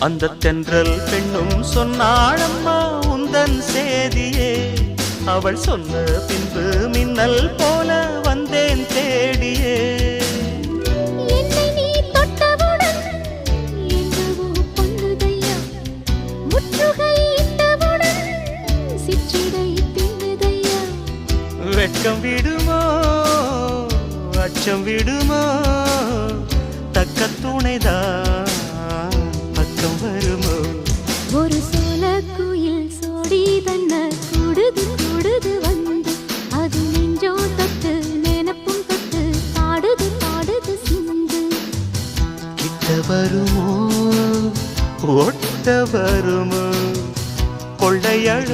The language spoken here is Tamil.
அந்த தென்றல் பெண்ணும் சொன்னாளம்மா உந்தன் சேதியே. அவள் சொன்ன பின்பு மின்னல் போல வந்தேன் தேடியே. என்னை நீ தொட்டவுடன் என்னவோ பொன்னுதையா, முற்றுகை இட்டவுடன் சிற்றிடை தின்னுதையா. வெட்கம் விடுமோ அச்சம் விடுமோ, தக்க துணைதான் பக்கம் வருமோ. ஒரு சோல குயில் சோடி தன்ன கூடுது கூடுது வந்து, அது நெஞ்சோ தொட்டு நினப்பும் தொட்டு பாடுது பாடுது சிந்து. கிட்ட வருமோ ஒட்ட வருமோ கொள்ளையழ